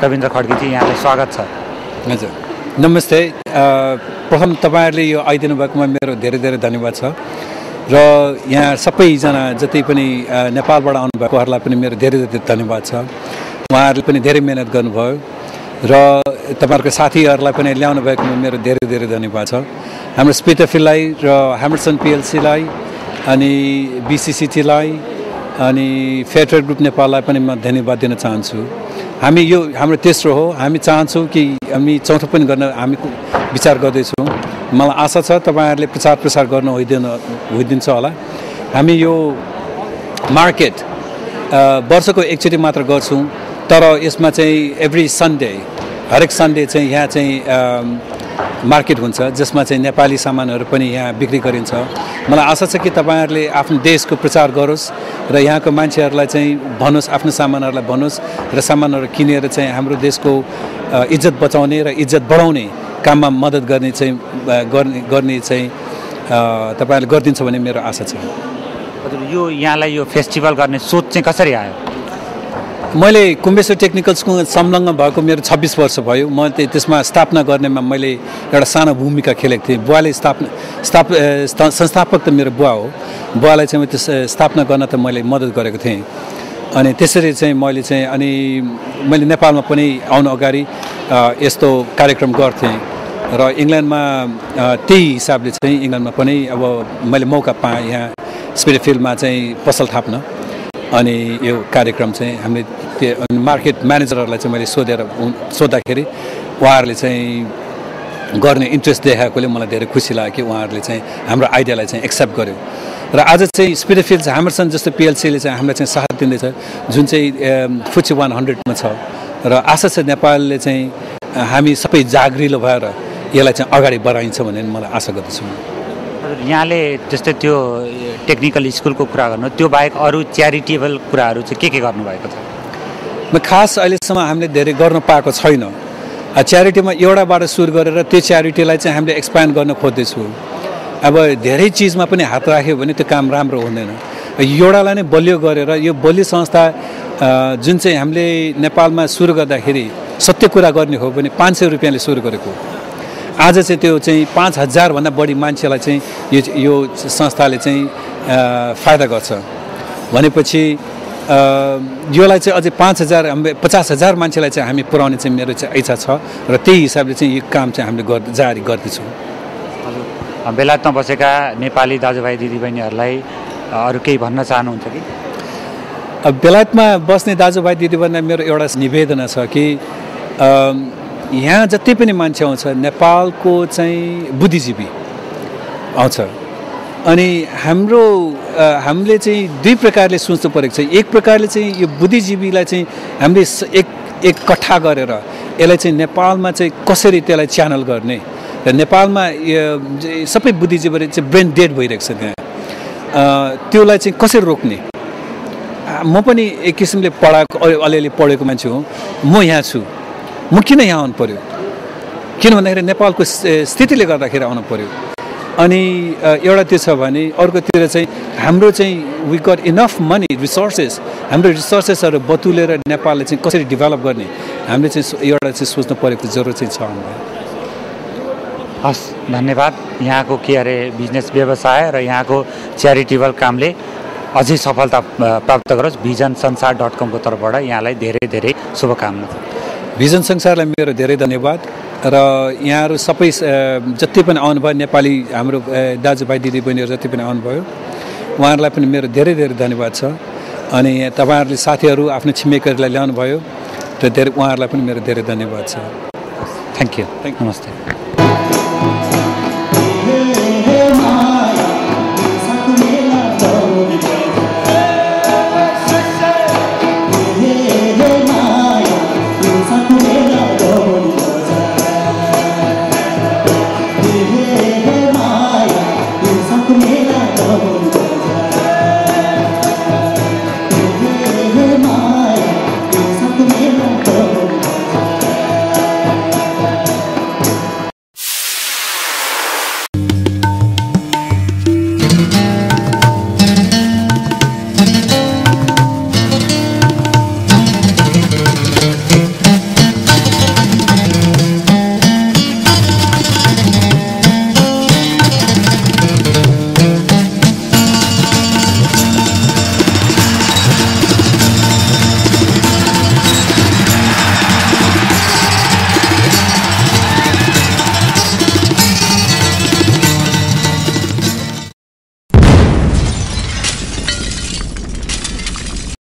रविन्द्र खड्गीजी, यहाँलाई स्वागत छ। हजुर, नमस्ते। प्रथम तपाईँहरूले यो आइदिनु भएकोमा मेरो धेरै धेरै धन्यवाद छ र यहाँ सबैजना जति पनि नेपालबाट आउनुभएकोहरूलाई पनि मेरो धेरै धेरै धन्यवाद छ। उहाँहरूले पनि धेरै मेहनत गर्नुभयो र तपाईँहरूको साथीहरूलाई पनि ल्याउनु भएकोमा मेरो धेरै धेरै धन्यवाद छ। हाम्रो स्पिटरफिललाई र ह्यामरसन पिएलसीलाई अनि बीसीसीटीलाई अनि फेयर ग्रुप नेपाललाई पनि म धन्यवाद दिन चाहन्छु। हामी यो हाम्रो तेस्रो हो। हामी चाहन्छौँ कि हामी चौथो पनि गर्न हामी विचार गर्दैछौँ। मलाई आशा छ तपाईँहरूले प्रचार प्रसार गर्न होइदिन्छ होला। हामी यो मार्केट वर्षको एकचोटि मात्र गर्छौँ, तर यसमा चाहिँ एभ्री सन्डे, हरेक सन्डे चाहिँ यहाँ चाहिँ मार्केट हुन्छ जसमा चाहिँ नेपाली सामानहरू पनि यहाँ बिक्री गरिन्छ। मलाई आशा छ कि तपाईँहरूले आफ्नो देशको प्रचार गरोस् र यहाँको मान्छेहरूलाई चाहिँ भन्नुहोस्, आफ्नो सामानहरूलाई भन्नुहोस् र सामानहरू किनेर चाहिँ हाम्रो देशको इज्जत बचाउने र इज्जत बढाउने काममा मद्दत गर्ने चाहिँ तपाईँहरूले गरिदिन्छ भन्ने मेरो आशा छ। हजुर, यो यहाँलाई यो फेस्टिभल गर्ने सोच चाहिँ कसरी आयो? मैले कुम्बेश्वर टेक्निकल स्कुल संलग्न भएको मेरो 26 वर्ष भयो। म त्यसमा स्थापना गर्नेमा मैले एउटा सानो भूमिका खेलेको थिएँ। बुवाले संस्थापक त मेरो बुवा हो। बुवालाई चाहिँ त्यो स्थापना गर्न त मैले मद्दत गरेको थिएँ। अनि त्यसरी चाहिँ मैले नेपालमा पनि आउनु अगाडि यस्तो कार्यक्रम गर्थेँ र इङ्ल्यान्डमा त्यही हिसाबले चाहिँ इङ्ल्यान्डमा पनि अब मैले मौका पाएँ यहाँ स्पिटरफिल्डमा चाहिँ पसल थाप्न। अनि यो कार्यक्रम चाहिँ हामीले त्यो मार्केट म्यानेजरहरूलाई चाहिँ मैले सोद्धाखेरि उहाँहरूले चाहिँ गर्ने इन्ट्रेस्ट देखाएकोले मलाई धेरै खुसी लाग्यो कि उहाँहरूले चाहिँ हाम्रो आइडियालाई चाहिँ एक्सेप्ट गर्यो। र आज चाहिँ स्पिटरफिल्ड ह्यामरसन जस्तो पिएलसीले चाहिँ हामीलाई चाहिँ साथ दिँदैछ, जुन चाहिँ FTSE 100मा छ। र आशा छ नेपालले चाहिँ हामी सबै जागृलो भएर यसलाई चाहिँ अगाडि बढाइन्छ भन्ने मलाई आशा गर्दछु। यहाँले जस्तै त्यो टेक्निकल स्कुलको कुरा गर्नु, त्यो बाहेक अरू च्यारिटेबल कुराहरू चाहिँ के गर्नुभएको छ? म खास अहिलेसम्म हामीले धेरै गर्न पाएको छैन। च्यारिटीमा एउटाबाट सुरु गरेर त्यो च्यारिटीलाई चाहिँ हामीले एक्सप्यान्ड गर्न खोज्दैछौँ। अब धेरै चिजमा पनि हात राख्यो भने त्यो काम राम्रो हुँदैन। एउटालाई नै बलियो गरेर यो बलियो संस्था जुन चाहिँ हामीले नेपालमा सुरु गर्दाखेरि सत्य कुरा गर्ने हो भने 500 रुपियाँले सुरु गरेको। आज चाहिँ त्यो चाहिँ 5000 भन्दा बढी मान्छेलाई चाहिँ यो संस्थाले चाहिँ फाइदा गर्छ भनेपछि योलाई चाहिँ अझै 50,000 मान्छेलाई चाहिँ हामी पुर्याउने चाहिँ मेरो चाहिँ इच्छा छ र त्यही हिसाबले चाहिँ यो काम चाहिँ हामीले जारी गर्दैछौँ। बेलायतमा बसेका नेपाली दाजुभाइ दिदीबहिनीहरूलाई अरू केही भन्न चाहनुहुन्छ कि? बेलायतमा बस्ने दाजुभाइ दिदीबहिनीलाई मेरो एउटा निवेदना छ कि यहाँ जति पनि मान्छे आउँछ नेपालको चाहिँ बुद्धिजीवी आउँछ। अनि हामीले चाहिँ दुई प्रकारले सोच्नु परेको छ। एक प्रकारले चाहिँ यो बुद्धिजीवीलाई चाहिँ हामीले एकट्ठा गरेर यसलाई चाहिँ नेपालमा चाहिँ कसरी त्यसलाई च्यानल गर्ने र नेपालमा सबै बुद्धिजीवीहरू चाहिँ ब्रेन डेड भइरहेको छ त्यहाँ, त्यसलाई चाहिँ कसरी रोक्ने। म पनि एक किसिमले अलिअलि पढेको मान्छे हो। म यहाँ छु, म किन यहाँ आउनु पऱ्यो? किन भन्दाखेरि नेपालको स्थितिले गर्दाखेरि आउनु पऱ्यो। अनि एउटा त्यो छ भने अर्कोतिर चाहिँ हाम्रो चाहिँ we got enough money resources, हाम्रो रिसोर्सेसहरू बतुलेर नेपालले चाहिँ कसरी डेभलप गर्ने हामीले चाहिँ एउटा चाहिँ सोच्नु परेको जरुरत चाहिँ छ हामीलाई। हस्, धन्यवाद। यहाँको बिजनेस व्यवसाय र यहाँको च्यारिटेबल कामले अझै सफलता प्राप्त गरोस्। visionsansar.com को तर्फबाट यहाँलाई धेरै धेरै शुभकामना। भिजन संसारलाई मेरो धेरै धन्यवाद र यहाँहरू सबै जति पनि आउनुभयो नेपाली हाम्रो दाजुभाइ दिदीबहिनीहरू जति पनि आउनुभयो उहाँहरूलाई पनि मेरो धेरै धेरै धन्यवाद छ। अनि तपाईँहरूले साथीहरू आफ्नो छिमेकीहरूलाई ल्याउनुभयो र उहाँहरूलाई पनि मेरो धेरै धन्यवाद छ। Thank you. नमस्ते।